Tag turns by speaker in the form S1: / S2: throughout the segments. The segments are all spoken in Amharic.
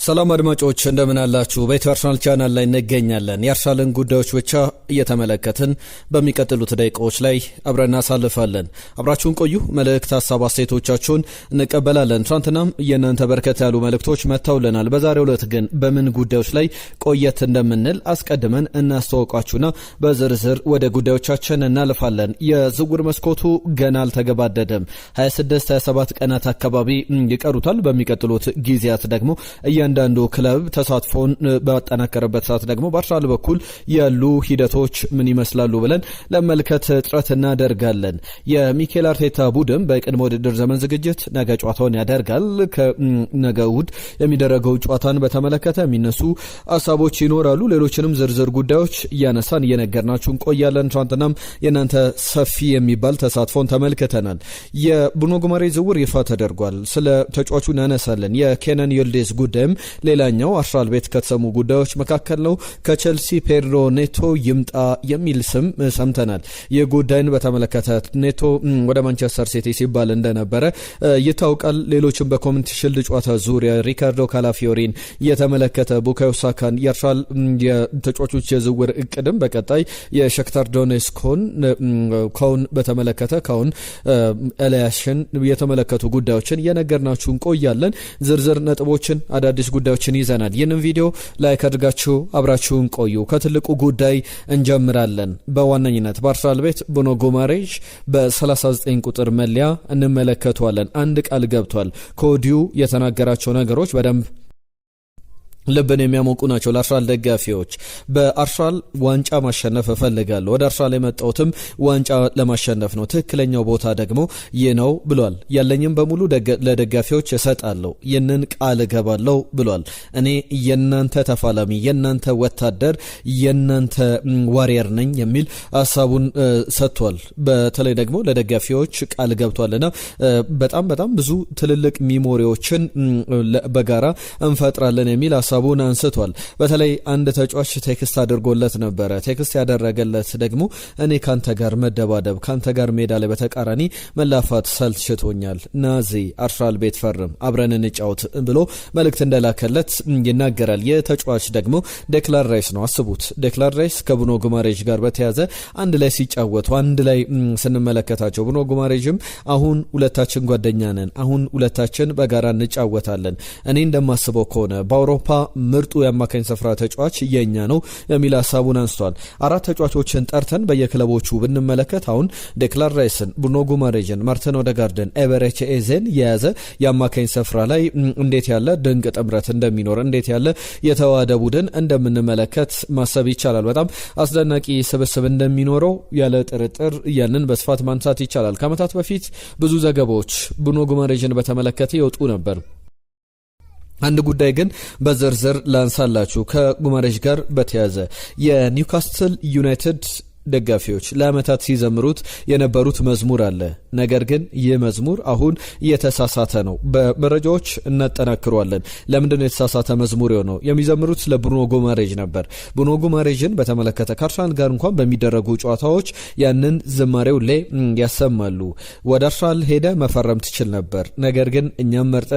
S1: ሰላም አድማጮች እንደምን አላችሁ? በኢትዮአርሰናል ቻናል ላይ እንገኛለን። የአርሰናልን ጉዳዮች ብቻ እየተመለከትን በሚቀጥሉት ደቂቃዎች ላይ አብረን እናሳልፋለን። አብራችሁን ቆዩ። መልእክት፣ ሐሳብ፣ አስተያየቶቻችሁን እንቀበላለን። ትናንትናም የእናንተ በርከት ያሉ መልእክቶች መጥተውልናል። በዛሬው ዕለት ግን በምን ጉዳዮች ላይ ቆየት እንደምንል አስቀድመን እናስተዋውቃችሁና በዝርዝር ወደ ጉዳዮቻችን እናልፋለን። የዝውውር መስኮቱ ገና አልተገባደደም። 26-27 ቀናት አካባቢ ይቀሩታል። በሚቀጥሉት ጊዜያት ደግሞ እያንዳንዱ ክለብ ተሳትፎን ባጠናከረበት ሰዓት ደግሞ በአርሰናል በኩል ያሉ ሂደቶች ምን ይመስላሉ ብለን ለመልከት ጥረት እናደርጋለን። የሚኬል አርቴታ ቡድን በቅድመ ውድድር ዘመን ዝግጅት ነገ ጨዋታውን ያደርጋል። ከነገ እሁድ የሚደረገው ጨዋታን በተመለከተ የሚነሱ ሀሳቦች ይኖራሉ። ሌሎችንም ዝርዝር ጉዳዮች እያነሳን እየነገርናችሁ እንቆያለን። ትናንትናም የእናንተ ሰፊ የሚባል ተሳትፎን ተመልክተናል። የብሩኖ ጉማሬሽ ዝውውር ይፋ ተደርጓል። ስለ ተጫዋቹ እናነሳለን። የኬነን ይልዲዝ ጉዳይም ሌላኛው አርሰናል ቤት ከተሰሙ ጉዳዮች መካከል ነው። ከቼልሲ ፔድሮ ኔቶ ይምጣ የሚል ስም ሰምተናል። የጉዳይን በተመለከተ ኔቶ ወደ ማንቸስተር ሲቲ ሲባል እንደነበረ ይታወቃል። ሌሎችም በኮሚኒቲ ሺልድ ጨዋታ ዙሪያ ሪካርዶ ካላፊዮሪን የተመለከተ ቡካዮ ሳካን የአርሰናል የተጫዋቾች የዝውውር እቅድም በቀጣይ የሻክታር ዶኔስኮን ካውን በተመለከተ ካውን ኤልያሽን የተመለከቱ ጉዳዮችን እየነገርናችሁ እንቆያለን። ዝርዝር ነጥቦችን አዳዲስ ጉዳዮችን ይዘናል። ይህንን ቪዲዮ ላይክ አድርጋችሁ አብራችሁን ቆዩ። ከትልቁ ጉዳይ እንጀምራለን። በዋነኝነት በአርሰናል ቤት ብሩኖ ጉማሬሽ በ39 ቁጥር መለያ እንመለከተዋለን። አንድ ቃል ገብቷል። ከወዲሁ የተናገራቸው ነገሮች በደንብ ልብን የሚያሞቁ ናቸው። ለአርሰናል ደጋፊዎች በአርሰናል ዋንጫ ማሸነፍ እፈልጋለሁ፣ ወደ አርሰናል የመጣሁትም ዋንጫ ለማሸነፍ ነው፣ ትክክለኛው ቦታ ደግሞ ይህ ነው ብሏል። ያለኝም በሙሉ ለደጋፊዎች እሰጣለሁ፣ ይህንን ቃል እገባለሁ ብሏል። እኔ የናንተ ተፋላሚ፣ የናንተ ወታደር፣ የናንተ ዋሪየር ነኝ የሚል ሀሳቡን ሰጥቷል። በተለይ ደግሞ ለደጋፊዎች ቃል ገብቷልና በጣም ብዙ ትልልቅ ሚሞሪዎችን በጋራ እንፈጥራለን የሚል ሀሳቡን አንስቷል። በተለይ አንድ ተጫዋች ቴክስት አድርጎለት ነበረ። ቴክስት ያደረገለት ደግሞ እኔ ካንተ ጋር መደባደብ፣ ካንተ ጋር ሜዳ ላይ በተቃራኒ መላፋት ሰልችቶኛል፣ ናዚ አርሰናል ቤት ፈርም፣ አብረን እንጫወት ብሎ መልእክት እንደላከለት ይናገራል። የተጫዋች ደግሞ ዴክላን ራይስ ነው። አስቡት፣ ዴክላን ራይስ ከብሩኖ ጉማሬሽ ጋር በተያዘ አንድ ላይ ሲጫወቱ አንድ ላይ ስንመለከታቸው ብሩኖ ጉማሬሽም አሁን ሁለታችን ጓደኛ ነን፣ አሁን ሁለታችን በጋራ እንጫወታለን፣ እኔ እንደማስበው ከሆነ በአውሮፓ ምርጡ የአማካኝ ስፍራ ተጫዋች የኛ ነው የሚል ሀሳቡን አንስቷል። አራት ተጫዋቾችን ጠርተን በየክለቦቹ ብንመለከት አሁን ዴክላን ራይስን፣ ብሩኖ ጉማሬሽን፣ ማርቲን ኦዴጋርድን፣ ኤበረቺ ኤዜን የያዘ የአማካኝ ስፍራ ላይ እንዴት ያለ ድንቅ ጥምረት እንደሚኖር፣ እንዴት ያለ የተዋሃደ ቡድን እንደምንመለከት ማሰብ ይቻላል። በጣም አስደናቂ ስብስብ እንደሚኖረው ያለ ጥርጥር ያንን በስፋት ማንሳት ይቻላል። ከዓመታት በፊት ብዙ ዘገባዎች ብሩኖ ጉማሬሽን በተመለከተ ይወጡ ነበር። አንድ ጉዳይ ግን በዝርዝር ላንሳላችሁ። ከጉማሬሽ ጋር በተያዘ የኒውካስትል ዩናይትድ ደጋፊዎች ለአመታት ሲዘምሩት የነበሩት መዝሙር አለ። ነገር ግን ይህ መዝሙር አሁን እየተሳሳተ ነው። በመረጃዎች እናጠናክሯለን። ለምንድነው የተሳሳተ መዝሙር የሆነው? የሚዘምሩት ለብሩኖ ጉማሬሽ ነበር። ብሩኖ ጉማሬሽን በተመለከተ ከአርሰናል ጋር እንኳን በሚደረጉ ጨዋታዎች ያንን ዝማሬው ላይ ያሰማሉ። ወደ አርሰናል ሄደ መፈረም ትችል ነበር፣ ነገር ግን እኛም መርጠ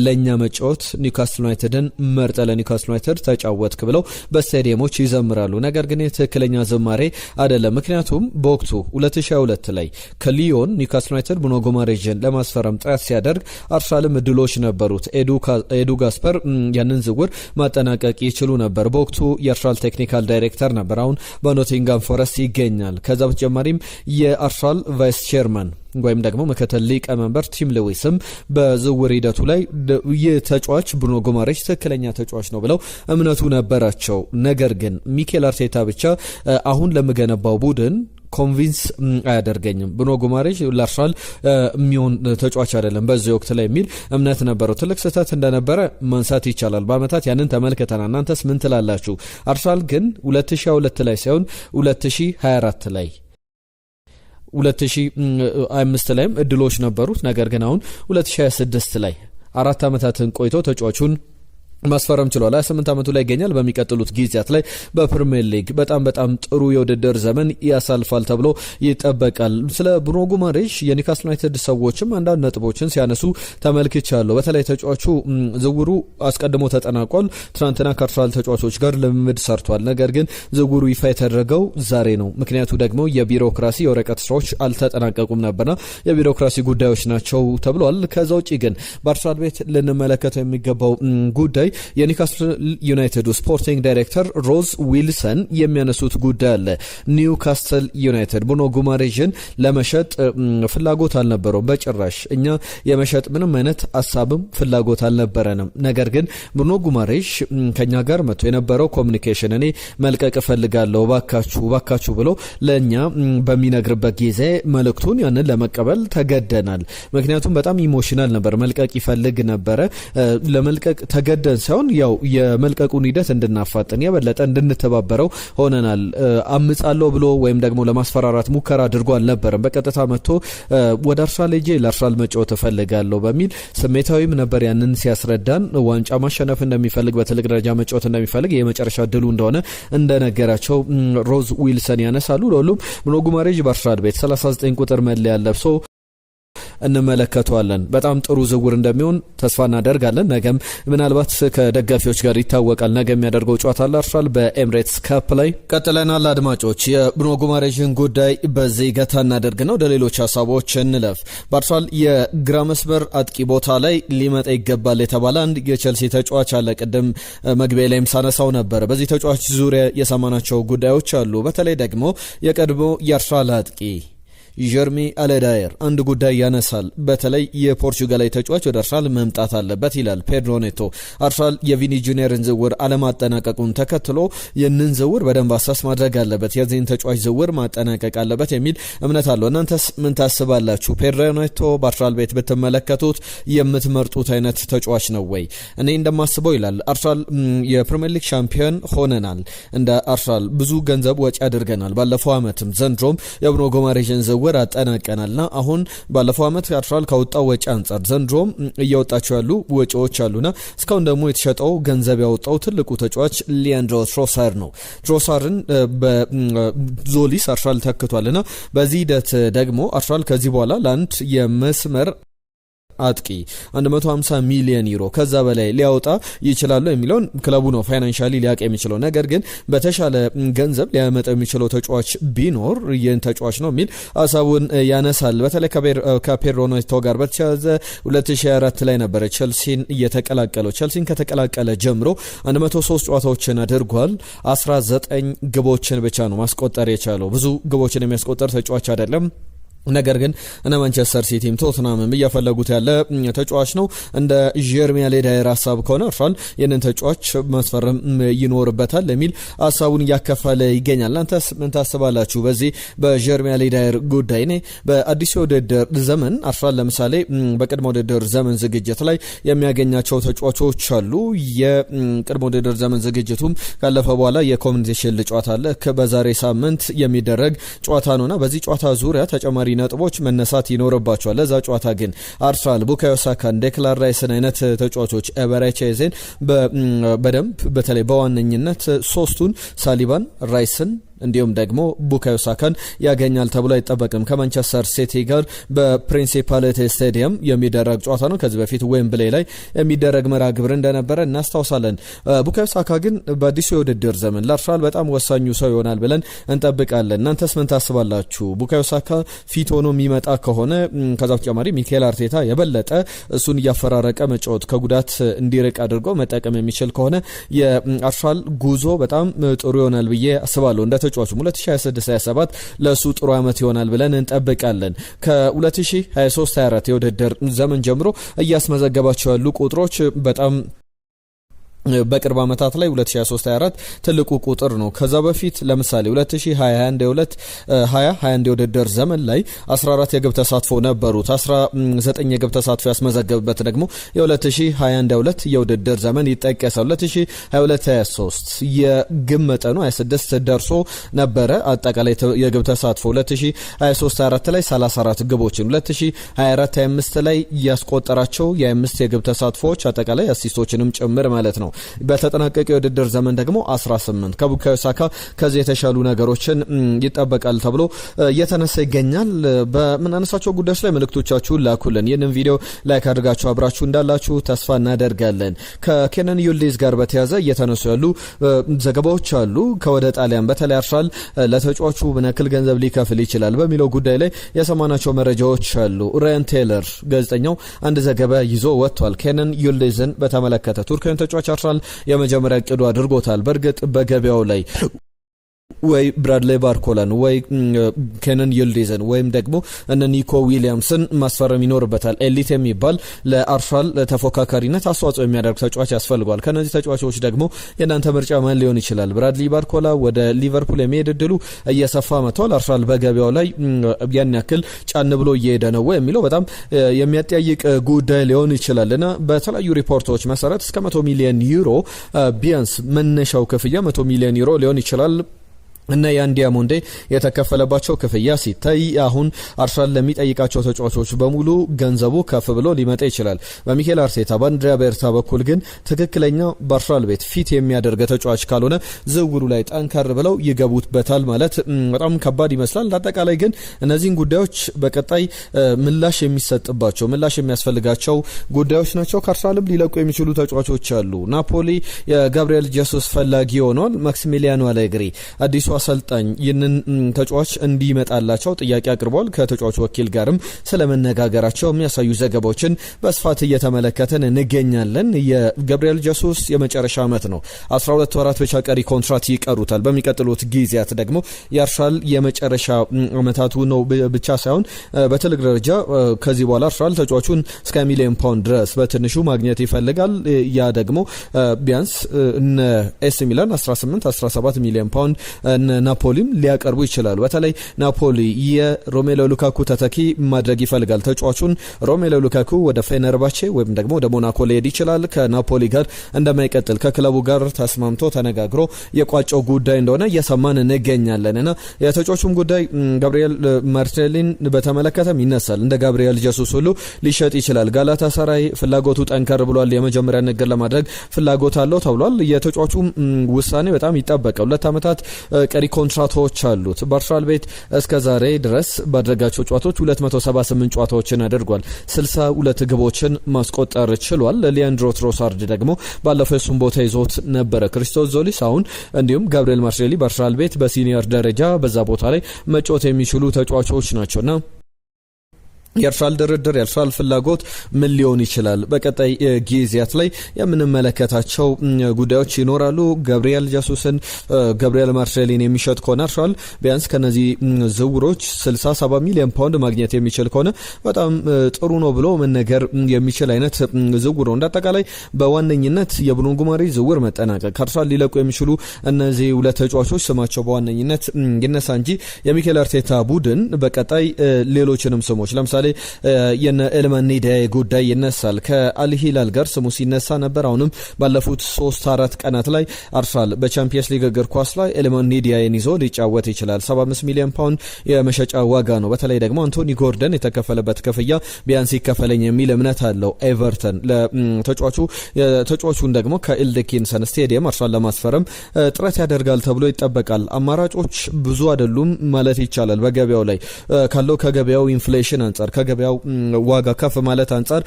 S1: ለኛ መጫወት፣ ኒውካስትል ዩናይትድን መርጠ ለኒውካስትል ዩናይትድ ተጫወትክ ብለው በስታዲየሞች ይዘምራሉ። ነገር ግን የትክክለኛ ዝማሬ ምክንያቱም በወቅቱ 2022 ላይ ከሊዮን ኒውካስትል ዩናይትድ ብሩኖ ጉማሬሽን ለማስፈረም ጥረት ሲያደርግ አርሰናልም እድሎች ነበሩት። ኤዱ ጋስፐር ያንን ዝውውር ማጠናቀቅ ይችሉ ነበር። በወቅቱ የአርሰናል ቴክኒካል ዳይሬክተር ነበር። አሁን በኖቲንጋም ፎረስት ይገኛል። ከዛ በተጨማሪም የአርሰናል ቫይስ ቼርማን ወይም ደግሞ ምክትል ሊቀመንበር ቲም ሉዊስም በዝውውር ሂደቱ ላይ የተጫዋች ብሩኖ ጉማሬሽ ትክክለኛ ተጫዋች ነው ብለው እምነቱ ነበራቸው። ነገር ግን ሚኬል አርቴታ ብቻ አሁን ለምገነባው ቡድን ኮንቪንስ አያደርገኝም፣ ብሩኖ ጉማሬሽ ለአርሰናል የሚሆን ተጫዋች አይደለም በዚህ ወቅት ላይ የሚል እምነት ነበረው። ትልቅ ስህተት እንደነበረ ማንሳት ይቻላል። በአመታት ያንን ተመልክተናል። እናንተስ ምን ትላላችሁ? አርሰናል ግን 2022 ላይ ሳይሆን 2024 ላይ 2025 ላይም እድሎች ነበሩት። ነገር ግን አሁን 2026 ላይ 4 አመታትን ቆይቶ ተጫዋቹን ማስፈረም ችሏል። 28 ዓመቱ ላይ ይገኛል። በሚቀጥሉት ጊዜያት ላይ በፕሪሚየር ሊግ በጣም ጥሩ የውድድር ዘመን ያሳልፋል ተብሎ ይጠበቃል። ስለ ብሩኖ ጉማሬሽ የኒውካስል ዩናይትድ ሰዎችም አንዳንድ ነጥቦችን ሲያነሱ ተመልክቻለሁ። በተለይ ተጫዋቹ ዝውውሩ አስቀድሞ ተጠናቋል። ትናንትና ከአርሰናል ተጫዋቾች ጋር ልምምድ ሰርቷል። ነገር ግን ዝውውሩ ይፋ የተደረገው ዛሬ ነው። ምክንያቱ ደግሞ የቢሮክራሲ የወረቀት ስራዎች አልተጠናቀቁም ነበርና የቢሮክራሲ ጉዳዮች ናቸው ተብሏል። ከዛ ውጪ ግን በአርሰናል ቤት ልንመለከተው የሚገባው ጉዳይ የኒውካስል ዩናይትድ ስፖርቲንግ ዳይሬክተር ሮዝ ዊልሰን የሚያነሱት ጉዳይ አለ። ኒውካስል ዩናይትድ ብሩኖ ጉማሬሽን ለመሸጥ ፍላጎት አልነበረውም በጭራሽ። እኛ የመሸጥ ምንም አይነት ሀሳብም ፍላጎት አልነበረንም። ነገር ግን ብሩኖ ጉማሬሽ ከኛ ጋር መጥቶ የነበረው ኮሚኒኬሽን እኔ መልቀቅ እፈልጋለሁ ባካችሁ ብሎ ለእኛ በሚነግርበት ጊዜ መልእክቱን ያንን ለመቀበል ተገደናል። ምክንያቱም በጣም ኢሞሽናል ነበር። መልቀቅ ይፈልግ ነበረ። ለመልቀቅ ተገደን ሳይሆን ያው የመልቀቁን ሂደት እንድናፋጥን የበለጠ እንድንተባበረው ሆነናል። አምጻለሁ ብሎ ወይም ደግሞ ለማስፈራራት ሙከራ አድርጎ አልነበረም። በቀጥታ መጥቶ ወደ አርሰናል ሄጄ ለአርሰናል መጫወት እፈልጋለሁ በሚል ስሜታዊም ነበር። ያንን ሲያስረዳን ዋንጫ ማሸነፍ እንደሚፈልግ፣ በትልቅ ደረጃ መጫወት እንደሚፈልግ፣ የመጨረሻ ድሉ እንደሆነ እንደነገራቸው ሮዝ ዊልሰን ያነሳሉ። ለሁሉም ብሩኖ ጉማሬሽ በአርሰናል ቤት 39 ቁጥር መለያ ለብሶ እንመለከተዋለን። በጣም ጥሩ ዝውውር እንደሚሆን ተስፋ እናደርጋለን። ነገም ምናልባት ከደጋፊዎች ጋር ይታወቃል። ነገ የሚያደርገው ጨዋታ አርሰናል በኤምሬትስ ካፕ ላይ ቀጥለናል። አድማጮች የብሩኖ ጉማሬሽን ጉዳይ በዚህ ገታ እናደርግ ነው። ወደ ሌሎች ሀሳቦች እንለፍ። በአርሰናል የግራ መስመር አጥቂ ቦታ ላይ ሊመጣ ይገባል የተባለ አንድ የቼልሲ ተጫዋች አለ። ቅድም መግቢያ ላይም ሳነሳው ነበር። በዚህ ተጫዋች ዙሪያ የሰማናቸው ጉዳዮች አሉ። በተለይ ደግሞ የቀድሞ የአርሰናል አጥቂ ጀርሚ አለዳየር አንድ ጉዳይ ያነሳል። በተለይ የፖርቹጋላዊ ተጫዋች ወደ አርሰናል መምጣት አለበት ይላል ፔድሮ ኔቶ። አርሰናል የቪኒ ጁኒየርን ዝውውር አለማጠናቀቁን ተከትሎ ይህንን ዝውውር በደንብ አሳስ ማድረግ አለበት፣ የዚህን ተጫዋች ዝውውር ማጠናቀቅ አለበት የሚል እምነት አለው። እናንተስ ምን ታስባላችሁ? ፔድሮ ኔቶ በአርሰናል ቤት ብትመለከቱት የምትመርጡት አይነት ተጫዋች ነው ወይ? እኔ እንደማስበው ይላል አርሰናል የፕሪሚየር ሊግ ሻምፒዮን ሆነናል። እንደ አርሰናል ብዙ ገንዘብ ወጪ አድርገናል። ባለፈው ዓመትም ዘንድሮም የብሩኖ ጉማሬሽን ዝውውር አጠናቀናልና አሁን ባለፈው ዓመት አርሰናል ካወጣው ወጪ አንጻር ዘንድሮም እያወጣቸው ያሉ ወጪዎች አሉና እስካሁን ደግሞ የተሸጠው ገንዘብ ያወጣው ትልቁ ተጫዋች ሊያንድሮ ትሮሳር ነው። ትሮሳርን በዞሊስ አርሰናል ተክቷልና በዚህ ሂደት ደግሞ አርሰናል ከዚህ በኋላ ለአንድ የመስመር አጥቂ 150 ሚሊዮን ዩሮ ከዛ በላይ ሊያወጣ ይችላሉ የሚለውን ክለቡ ነው ፋይናንሻሊ ሊያውቅ የሚችለው። ነገር ግን በተሻለ ገንዘብ ሊያመጣ የሚችለው ተጫዋች ቢኖር ይህን ተጫዋች ነው የሚል ሀሳቡን ያነሳል። በተለይ ከፔድሮ ኔቶ ጋር በተያያዘ 2024 ላይ ነበረ ቼልሲን እየተቀላቀለው። ቼልሲን ከተቀላቀለ ጀምሮ 103 ጨዋታዎችን አድርጓል። 19 ግቦችን ብቻ ነው ማስቆጠር የቻለው። ብዙ ግቦችን የሚያስቆጠር ተጫዋች አይደለም። ነገር ግን እነ ማንቸስተር ሲቲም ቶትናምም እያፈለጉት ያለ ተጫዋች ነው። እንደ ጀርሚ አሌዳየር ሀሳብ ከሆነ አርሰናል ይህንን ተጫዋች ማስፈረም ይኖርበታል የሚል ሀሳቡን እያከፈለ ይገኛል። እናንተስ ምን ታስባላችሁ በዚህ በጀርሚ አሌዳየር ጉዳይ? እኔ በአዲሱ ውድድር ዘመን አርሰናል ለምሳሌ በቅድመ ውድድር ዘመን ዝግጅት ላይ የሚያገኛቸው ተጫዋቾች አሉ። የቅድመ ውድድር ዘመን ዝግጅቱም ካለፈ በኋላ የኮሚኒቲ ሺልድ ጨዋታ አለ። በዛሬ ሳምንት የሚደረግ ጨዋታ ነውና በዚህ ጨዋታ ዙሪያ ተጨማሪ ነጥቦች መነሳት ይኖርባቸዋል። ለዛ ጨዋታ ግን አርሰናል ቡካዮ ሳካን፣ ዴክላን ራይስን አይነት ተጫዋቾች ኤቨሬቼዜን በደንብ በተለይ በዋነኝነት ሶስቱን ሳሊባን፣ ራይስን እንዲሁም ደግሞ ቡካዮ ሳካን ያገኛል ተብሎ አይጠበቅም። ከማንቸስተር ሲቲ ጋር በፕሪንሲፓሊቲ ስታዲየም የሚደረግ ጨዋታ ነው። ከዚህ በፊት ዌምብሌ ላይ የሚደረግ መርሃ ግብር እንደነበረ እናስታውሳለን። ቡካዮ ሳካ ግን በአዲሱ የውድድር ዘመን ለአርሰናል በጣም ወሳኙ ሰው ይሆናል ብለን እንጠብቃለን። እናንተስ ምን ታስባላችሁ? ቡካዮ ሳካ ፊት ሆኖ የሚመጣ ከሆነ ከዛ በተጨማሪ ሚኬል አርቴታ የበለጠ እሱን እያፈራረቀ መጫወት ከጉዳት እንዲርቅ አድርጎ መጠቀም የሚችል ከሆነ የአርሰናል ጉዞ በጣም ጥሩ ይሆናል ብዬ አስባለሁ። እንደ ተጫዋቹ 2026-27 ለሱ ጥሩ አመት ይሆናል ብለን እንጠብቃለን። ከ2023-24 የውድድር ዘመን ጀምሮ እያስመዘገባቸው ያሉ ቁጥሮች በጣም በቅርብ ዓመታት ላይ 2023-24 ትልቁ ቁጥር ነው። ከዛ በፊት ለምሳሌ 2021 የውድድር ዘመን ላይ 14 የግብ ተሳትፎ ነበሩት። 19 የግብ ተሳትፎ ያስመዘገበበት ደግሞ የ2021-22 የውድድር ዘመን ይጠቀሳል። 2022-23 የግብ መጠኑ 26 ደርሶ ነበረ አጠቃላይ የግብ ተሳትፎ። 2023-24 ላይ 34 ግቦችን 2024-25 ላይ ያስቆጠራቸው የ5 የግብ ተሳትፎዎች አጠቃላይ አሲስቶችንም ጭምር ማለት ነው። በተጠናቀቀ የውድድር ዘመን ደግሞ 18 ከቡካዮ ሳካ ከዚህ የተሻሉ ነገሮችን ይጠበቃል ተብሎ እየተነሳ ይገኛል። በምናነሳቸው ጉዳዮች ላይ መልእክቶቻችሁን ላኩልን። ይህንን ቪዲዮ ላይክ አድርጋችሁ አብራችሁ እንዳላችሁ ተስፋ እናደርጋለን። ከኬነን ዩልዲዝ ጋር በተያያዘ እየተነሱ ያሉ ዘገባዎች አሉ። ከወደ ጣሊያን በተለይ አርሰናል ለተጫዋቹ ምን ያክል ገንዘብ ሊከፍል ይችላል በሚለው ጉዳይ ላይ የሰማናቸው መረጃዎች አሉ። ራያን ቴይለር ጋዜጠኛው አንድ ዘገባ ይዞ ወጥቷል። ኬነን ዩልዲዝን በተመለከተ ቱርካዊ ተጫዋች አርሰናል የመጀመሪያ እቅዱ አድርጎታል። በእርግጥ በገበያው ላይ ወይ ብራድሌ ባርኮላን ወይ ኬነን ይልዲዝን ወይም ደግሞ እነ ኒኮ ዊሊያምስን ማስፈረም ይኖርበታል። ኤሊት የሚባል ለአርሰናል ተፎካካሪነት አስተዋጽኦ የሚያደርግ ተጫዋች ያስፈልጓል። ከነዚህ ተጫዋቾች ደግሞ የእናንተ ምርጫ ማን ሊሆን ይችላል? ብራድሊ ባርኮላ ወደ ሊቨርፑል የሚሄድ እድሉ እየሰፋ መጥቷል። አርሰናል በገበያው ላይ ያን ያክል ጫን ብሎ እየሄደ ነው የሚለው በጣም የሚያጠያይቅ ጉዳይ ሊሆን ይችላል እና በተለያዩ ሪፖርቶች መሰረት እስከ 100 ሚሊዮን ዩሮ ቢያንስ መነሻው ክፍያ 100 ሚሊዮን ዩሮ ሊሆን ይችላል እና ያንዲያሞንዴ የተከፈለባቸው ክፍያ ሲታይ አሁን አርሰናል ለሚጠይቃቸው ተጫዋቾች በሙሉ ገንዘቡ ከፍ ብሎ ሊመጣ ይችላል። በሚኬል አርቴታ በአንድሪያ ቤርታ በኩል ግን ትክክለኛ በአርሰናል ቤት ፊት የሚያደርግ ተጫዋች ካልሆነ ዝውውሩ ላይ ጠንከር ብለው ይገቡበታል ማለት በጣም ከባድ ይመስላል። አጠቃላይ ግን እነዚህን ጉዳዮች በቀጣይ ምላሽ የሚሰጥባቸው ምላሽ የሚያስፈልጋቸው ጉዳዮች ናቸው። ከአርሰናልም ሊለቁ የሚችሉ ተጫዋቾች አሉ። ናፖሊ የጋብሪኤል ጄሱስ ፈላጊ ሆኗል። ማክሲሚሊያኖ አሌግሪ አዲሱ አሰልጣኝ ይህንን ተጫዋች እንዲመጣላቸው ጥያቄ አቅርቧል። ከተጫዋቹ ወኪል ጋርም ስለመነጋገራቸው የሚያሳዩ ዘገባዎችን በስፋት እየተመለከተን እንገኛለን። የጋብሪኤል ጄሱስ የመጨረሻ ዓመት ነው። 12 ወራት ብቻ ቀሪ ኮንትራት ይቀሩታል። በሚቀጥሉት ጊዜያት ደግሞ የአርሰናል የመጨረሻ ዓመታቱ ነው ብቻ ሳይሆን በትልቅ ደረጃ ከዚህ በኋላ አርሰናል ተጫዋቹን እስከ $1 ሚሊዮን ድረስ በትንሹ ማግኘት ይፈልጋል። ያ ደግሞ ቢያንስ እነ ኤሲ ሚላን 18-17 ሚሊዮን ፓውንድ ናፖሊም ሊያቀርቡ ይችላሉ። በተለይ ናፖሊ የሮሜሎ ሉካኩ ተተኪ ማድረግ ይፈልጋል። ተጫዋቹን ሮሜሎ ሉካኩ ወደ ፌነርባቼ ወይም ደግሞ ወደ ሞናኮ ሊሄድ ይችላል። ከናፖሊ ጋር እንደማይቀጥል ከክለቡ ጋር ተስማምቶ ተነጋግሮ የቋጨው ጉዳይ እንደሆነ እየሰማን እንገኛለንና የተጫዋቹም ጉዳይ ጋብሪኤል ማርቲኔሊን በተመለከተም ይነሳል። እንደ ጋብሪኤል ጄሱስ ሁሉ ሊሸጥ ይችላል። ጋላታሳራይ ፍላጎቱ ጠንከር ብሏል። የመጀመሪያ ንግግር ለማድረግ ፍላጎት አለው ተብሏል። የተጫዋቹም ውሳኔ በጣም ይጠበቃል። 2 ዓመታት ቀሪ ኮንትራቶች አሉት። በአርሰናል ቤት እስከ ዛሬ ድረስ ባደረጋቸው ጨዋታዎች 278 ጨዋታዎችን አድርጓል። 62 ግቦችን ማስቆጠር ችሏል። ሊያንድሮ ትሮሳርድ ደግሞ ባለፈው የሱን ቦታ ይዞት ነበረ። ክሪስቶስ ዞሊስ አሁን እንዲሁም ጋብሪኤል ማርቲኔሊ በአርሰናል ቤት በሲኒየር ደረጃ በዛ ቦታ ላይ መጫወት የሚችሉ ተጫዋቾች ናቸውና የአርሰናል ድርድር የአርሰናል ፍላጎት ምን ሊሆን ይችላል? በቀጣይ ጊዜያት ላይ የምንመለከታቸው ጉዳዮች ይኖራሉ። ጋብሪኤል ጄሱስን ጋብሪኤል ማርቲኔሊን የሚሸጥ ከሆነ አርሰናል ቢያንስ ከነዚህ ዝውውሮች 67 ሚሊዮን ፓውንድ ማግኘት የሚችል ከሆነ በጣም ጥሩ ነው ብሎ መነገር የሚችል አይነት ዝውውር ነው። እንዳጠቃላይ በዋነኝነት የብሩኖ ጉማሬ ዝውውር መጠናቀቅ ከአርሰናል ሊለቁ የሚችሉ እነዚህ ሁለት ተጫዋቾች ስማቸው በዋነኝነት ይነሳ እንጂ የሚኬል አርቴታ ቡድን በቀጣይ ሌሎችንም ስሞች ለምሳሌ የነ ኤልማን ኒዳይ ጉዳይ ይነሳል። ከአልሂላል ጋር ስሙ ሲነሳ ነበር። አሁንም ባለፉት 3-4 ቀናት ላይ አርሰናል በቻምፒየንስ ሊግ እግር ኳስ ላይ ኤልማን ኒዳይን ይዞ ሊጫወት ይችላል። 75 ሚሊዮን ፓውንድ የመሸጫ ዋጋ ነው። በተለይ ደግሞ አንቶኒ ጎርደን የተከፈለበት ክፍያ ቢያንስ ይከፈለኝ የሚል እምነት አለው ኤቨርተን ተጫዋቹን ደግሞ ከኢልድኪንሰን ስቴዲየም አርሰናል ለማስፈረም ጥረት ያደርጋል ተብሎ ይጠበቃል። አማራጮች ብዙ አይደሉም ማለት ይቻላል። በገበያው ላይ ካለው ከገበያው ኢንፍሌሽን አንጻር ከገበያው ዋጋ ከፍ ማለት አንጻር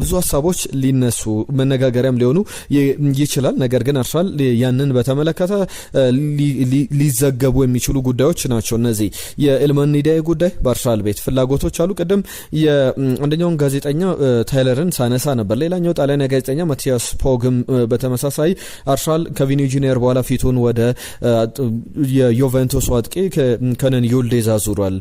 S1: ብዙ ሀሳቦች ሊነሱ መነጋገሪያም ሊሆኑ ይችላል። ነገር ግን አርሰናል ያንን በተመለከተ ሊዘገቡ የሚችሉ ጉዳዮች ናቸው እነዚህ። የኤልማን ኒዳይ ጉዳይ በአርሰናል ቤት ፍላጎቶች አሉ። ቅድም የአንደኛውን ጋዜጠኛ ታይለርን ሳነሳ ነበር። ሌላኛው ጣሊያን ጋዜጠኛ ማቲያስ ፖግም በተመሳሳይ አርሰናል ከቪኒ ጁኒየር በኋላ ፊቱን ወደ የዩቬንቱስ አጥቂ ከነን ዩልዲዝ አዙሯል።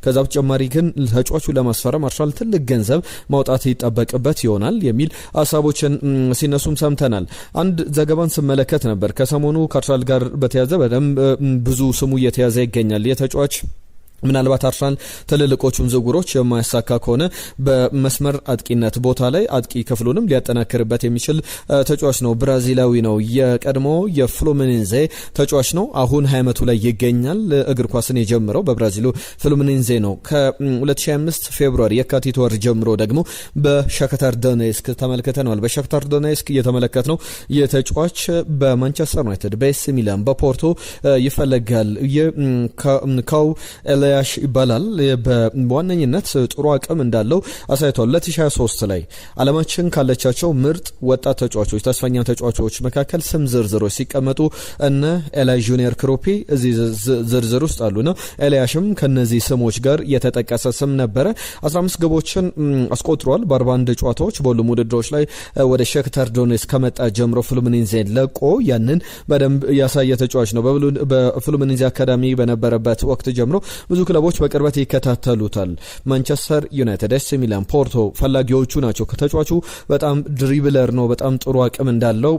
S1: ከዛ በተጨማሪ ግን ተጫዋቹ ለማስፈረም አርሰናል ትልቅ ገንዘብ ማውጣት ይጠበቅበት ይሆናል የሚል ሀሳቦችን ሲነሱም ሰምተናል። አንድ ዘገባን ስመለከት ነበር ከሰሞኑ ከአርሰናል ጋር በተያዘ በደንብ ብዙ ስሙ እየተያዘ ይገኛል። የተጫዋች ምናልባት አርሰናል ትልልቆቹን ዝውውሮች የማያሳካ ከሆነ በመስመር አጥቂነት ቦታ ላይ አጥቂ ክፍሉንም ሊያጠናክርበት የሚችል ተጫዋች ነው። ብራዚላዊ ነው። የቀድሞ የፍሉሚኔንዜ ተጫዋች ነው። አሁን 20 ዓመቱ ላይ ይገኛል። እግር ኳስን የጀመረው በብራዚሉ ፍሉሚኔንዜ ነው። ከ2025 ፌብሩዋሪ የካቲት ወር ጀምሮ ደግሞ በሻክታር ዶኔስክ ተመልክተናል። በሻክታር ዶኔስክ እየተመለከትነው የተጫዋች በማንቸስተር ዩናይትድ፣ በኤሲ ሚላን፣ በፖርቶ ይፈለጋል። ካው ያሽ ይባላል። በዋነኝነት ጥሩ አቅም እንዳለው አሳይቷል። 2023 ላይ ዓለማችን ካለቻቸው ምርጥ ወጣት ተጫዋቾች፣ ተስፈኛ ተጫዋቾች መካከል ስም ዝርዝሮች ሲቀመጡ እነ ኤላይ ጁኒየር ክሮፒ እዚህ ዝርዝር ውስጥ አሉና ኤላያሽም ከነዚህ ስሞች ጋር የተጠቀሰ ስም ነበረ። 15 ግቦችን አስቆጥሯል በ41 ጨዋታዎች በሁሉም ውድድሮች ላይ። ወደ ሻክታር ዶኔትስክ ከመጣ ጀምሮ ፍሉሚኔንዜን ለቆ ያንን በደንብ ያሳየ ተጫዋች ነው። በፍሉሚኔንዜ አካዳሚ በነበረበት ወቅት ጀምሮ ብዙ ክለቦች በቅርበት ይከታተሉታል። ማንቸስተር ዩናይትድ፣ ኤሲ ሚላን፣ ፖርቶ ፈላጊዎቹ ናቸው። ከተጫዋቹ በጣም ድሪብለር ነው። በጣም ጥሩ አቅም እንዳለው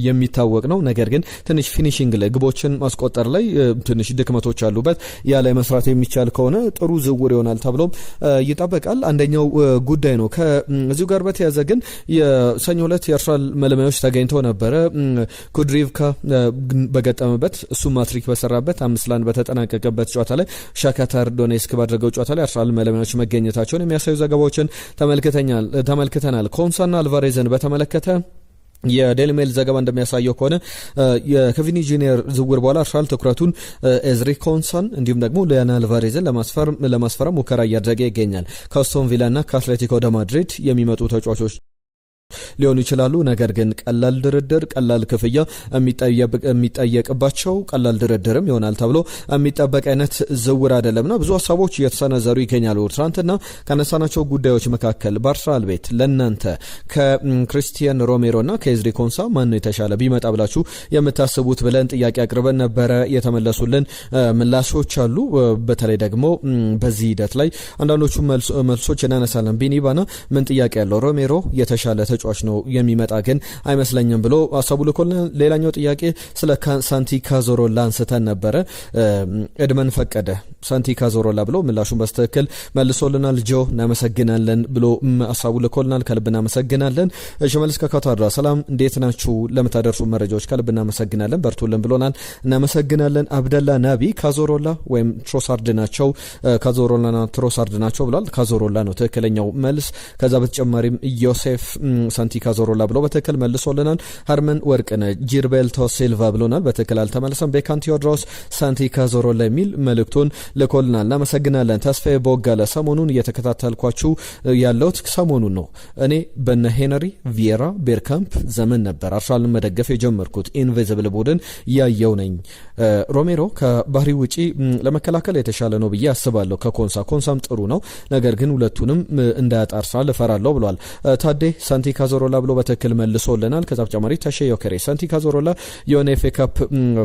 S1: የሚታወቅ ነው። ነገር ግን ትንሽ ፊኒሺንግ ላይ ግቦችን ማስቆጠር ላይ ትንሽ ድክመቶች አሉበት። ያ ላይ መስራት የሚቻል ከሆነ ጥሩ ዝውውር ይሆናል ተብሎ ይጠበቃል። አንደኛው ጉዳይ ነው። ከዚሁ ጋር በተያያዘ ግን የሰኞ ዕለት የአርሰናል መልማዮች ተገኝተው ነበረ። ኩድሪቭካ በገጠመበት እሱ ማትሪክ በሰራበት 5-1 በተጠናቀቀበት ጨዋታ ላይ ሻክታር ዶኔስክ ባደረገው ጨዋታ ላይ አርሰናል መልማዮች መገኘታቸውን የሚያሳዩ ዘገባዎችን ተመልክተናል። ኮንሳና አልቫሬዝን በተመለከተ የዴሊ ሜል ዘገባ እንደሚያሳየው ከሆነ የኬቪን ጁኒየር ዝውውር በኋላ አርሰናል ትኩረቱን ኤዝሪ ኮንሳን እንዲሁም ደግሞ ሊያን አልቫሬዝን ለማስፈረም ሙከራ እያደረገ ይገኛል። ከአስቶን ቪላና ከአትሌቲኮ ደ ማድሪድ የሚመጡ ተጫዋቾች ሊሆኑ ይችላሉ። ነገር ግን ቀላል ድርድር፣ ቀላል ክፍያ የሚጠየቅባቸው ቀላል ድርድርም ይሆናል ተብሎ የሚጠበቅ አይነት ዝውውር አይደለምና ብዙ ሀሳቦች እየተሰነዘሩ ይገኛሉ። ትናንትና ካነሳናቸው ጉዳዮች መካከል በአርሰናል ቤት ለእናንተ ከክሪስቲያን ሮሜሮና ከኤዝሪ ኮንሳ ማን የተሻለ ቢመጣ ብላችሁ የምታስቡት ብለን ጥያቄ አቅርበን ነበረ። የተመለሱልን ምላሾች አሉ። በተለይ ደግሞ በዚህ ሂደት ላይ አንዳንዶቹ መልሶች እናነሳለን። ቢኒባና ምን ጥያቄ ያለው ሮሜሮ የተሻለ ተጫዋች ነው የሚመጣ ግን አይመስለኝም ብሎ ሀሳቡ ልኮልናል። ሌላኛው ጥያቄ ስለ ሳንቲ ካዞሮላ አንስተን ነበረ። ኤድመን ፈቀደ ሳንቲ ካዞሮላ ብሎ ምላሹን በስትክክል መልሶልናል። ጆ እናመሰግናለን ብሎ ሀሳቡ ልኮልናል። ከልብ እናመሰግናለን። ሽመልስ ከካታድራ ሰላም እንዴት ናችሁ? ለምታደርሱ መረጃዎች ከልብ እናመሰግናለን፣ በርቱልን ብሎናል። እናመሰግናለን። አብደላ ናቢ ካዞሮላ ወይም ትሮሳርድ ናቸው፣ ካዞሮላና ትሮሳርድ ናቸው ብሏል። ካዞሮላ ነው ትክክለኛው መልስ። ከዛ በተጨማሪም ዮሴፍ ሳንቲ ካዞሮላ ብሎ በትክክል መልሶልናል። ሀርመን ወርቅነ ጂርቤልቶ ሲልቫ ብሎናል፣ በትክክል አልተመለሰም። ቤካን ቴዎድሮስ ሳንቲ ካዞሮላ የሚል መልእክቱን ልኮልናል። እናመሰግናለን። ተስፋዬ ቦጋለ ሰሞኑን እየተከታተልኳችሁ ያለሁት ሰሞኑን ነው። እኔ በነ ሄነሪ ቪየራ ቤርካምፕ ዘመን ነበር አርሰናልን መደገፍ የጀመርኩት። ኢንቪዚብል ቡድን ያየው ነኝ። ሮሜሮ ከባህሪ ውጪ ለመከላከል የተሻለ ነው ብዬ አስባለሁ። ኮንሳም ጥሩ ነው፣ ነገር ግን ሁለቱንም እንዳያጣ አርሰናል እፈራለሁ ብሏል። ታዴ ሳንቲ ካዞሮላ ብሎ በትክክል መልሶልናል። ከዛ በተጨማሪ ተሸዮ ከሬ ሳንቲ ካዞሮላ የሆነ ኤፍ ኤ ካፕ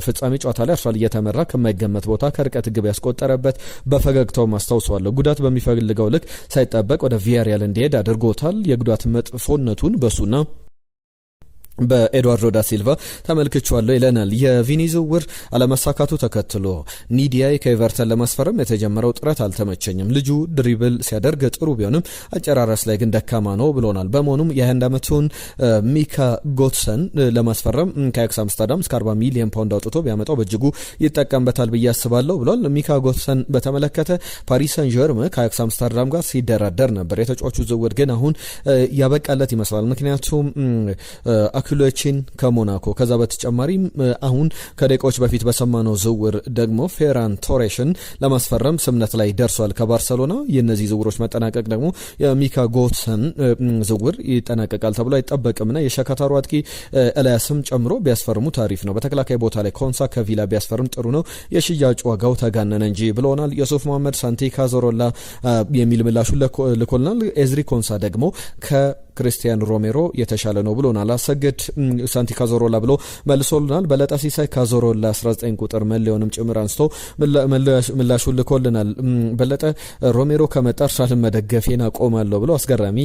S1: ፍጻሜ ጨዋታ ላይ አርሰናል እየተመራ ከማይገመት ቦታ ከርቀት ግብ ያስቆጠረበት በፈገግታው ማስታውሰዋለሁ። ጉዳት በሚፈልገው ልክ ሳይጠበቅ ወደ ቪያሪያል እንዲሄድ አድርጎታል። የጉዳት መጥፎነቱን በሱና በኤድዋርዶ ዳ ሲልቫ ተመልክቻለሁ ይለናል። የቪኒ ዝውውር አለመሳካቱ ተከትሎ ኒዲያይ ከኤቨርተን ለማስፈረም የተጀመረው ጥረት አልተመቸኝም። ልጁ ድሪብል ሲያደርግ ጥሩ ቢሆንም አጨራረስ ላይ ግን ደካማ ነው ብሎናል። በመሆኑም የ21 ዓመቱን ሚካ ጎትሰን ለማስፈረም ከአያክስ አምስተርዳም እስከ 40 ሚሊዮን ፓውንድ አውጥቶ ቢያመጣው በእጅጉ ይጠቀምበታል ብዬ አስባለሁ ብሏል። ሚካ ጎትሰን በተመለከተ ፓሪስ ሰን ዠርመን ከአያክስ አምስተርዳም ጋር ሲደራደር ነበር። የተጫዋቹ ዝውውር ግን አሁን ያበቃለት ይመስላል። ምክንያቱም አኩሎችን ከሞናኮ ከዛ በተጨማሪም አሁን ከደቂቃዎች በፊት በሰማነው ዝውውር ደግሞ ፌራን ቶሬሽን ለማስፈረም ስምነት ላይ ደርሷል ከባርሰሎና። የነዚህ ዝውውሮች መጠናቀቅ ደግሞ የሚካ ጎትሰን ዝውውር ይጠናቀቃል ተብሎ አይጠበቅምና የሻክታሩ አጥቂ ኤልያስም ጨምሮ ቢያስፈርሙ ታሪፍ ነው። በተከላካይ ቦታ ላይ ኮንሳ ከቪላ ቢያስፈርም ጥሩ ነው፣ የሽያጭ ዋጋው ተጋነነ እንጂ ብለውናል። ዮሱፍ መሐመድ ሳንቲ ካዞሮላ የሚል ምላሹን ልኮልናል። ኤዝሪ ኮንሳ ደግሞ ክርስቲያን ሮሜሮ የተሻለ ነው ብሎናል። አሰግድ የግድ ሳንቲ ካዞሮላ ብሎ መልሶልናል። በለጠ ሲሳይ ካዞሮላ 19 ቁጥር መለያውንም ጭምር አንስቶ ምላሹን ልኮልናል። በለጠ ሮሜሮ ከመጣ አርሰናልን መደገፌን አቆማለሁ ብሎ አስገራሚ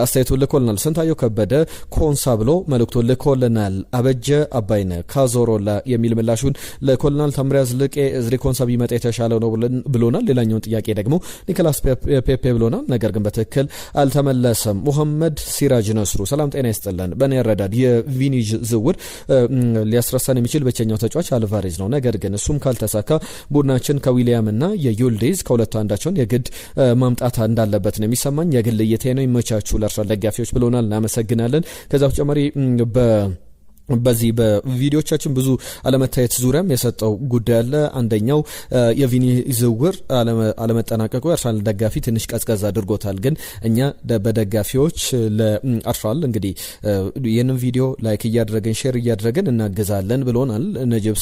S1: አስተያየቱን ልኮልናል። ስንታየው ከበደ ኮንሳ ብሎ መልእክቱን ልኮልናል። አበጀ አባይነ ካዞሮላ የሚል ምላሹን ልኮልናል። ተምሪያዝ ልቄ እዝሪ ኮንሳ ቢመጣ የተሻለው ነው ብሎናል። ሌላኛውን ጥያቄ ደግሞ ኒኮላስ ፔፔ ብሎናል። ነገር ግን በትክክል አልተመለሰም። ሙሐመድ ሲራጅ ነስሩ ሰላም ጤና ይስጥልን። በእኔ ረዳድ የቪኒ ዝውውር ሊያስረሳን የሚችል ብቸኛው ተጫዋች አልቫሬዝ ነው። ነገር ግን እሱም ካልተሳካ ቡድናችን ከዊሊያም እና የዩልዴዝ ከሁለቱ አንዳቸውን የግድ ማምጣት እንዳለበት ነው የሚሰማኝ። የግል እይታዬ ነው። ይመቻችሁ ለአርሰናል ደጋፊዎች ብሎናል። እናመሰግናለን። ከዛ በተጨማሪ በዚህ በቪዲዮቻችን ብዙ አለመታየት ዙሪያም የሰጠው ጉዳይ አለ። አንደኛው የቪኒ ዝውውር አለመጠናቀቁ የአርሰናል ደጋፊ ትንሽ ቀዝቀዝ አድርጎታል። ግን እኛ በደጋፊዎች ለአርሰናል እንግዲህ ይህንን ቪዲዮ ላይክ እያደረገን ሼር እያደረገን እናገዛለን ብሎናል። ነጅብ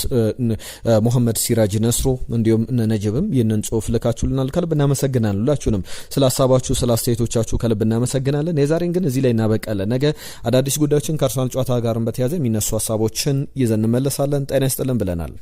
S1: ሙሐመድ ሲራጅ ነስሮ እንዲሁም ነጅብም ይህንን ጽሁፍ ልካችሁልናል። ከልብ እናመሰግናለን። ሁላችሁንም ስለ ሀሳባችሁ ስለ አስተያየቶቻችሁ ከልብ እናመሰግናለን። የዛሬን ግን እዚህ ላይ እናበቃለን። ነገ አዳዲስ ጉዳዮችን ከአርሰናል ጨዋታ ጋርም በተያያዘ የሚነሱ ሀሳቦችን ይዘን እንመለሳለን። ጤና ይስጥልን ብለናል።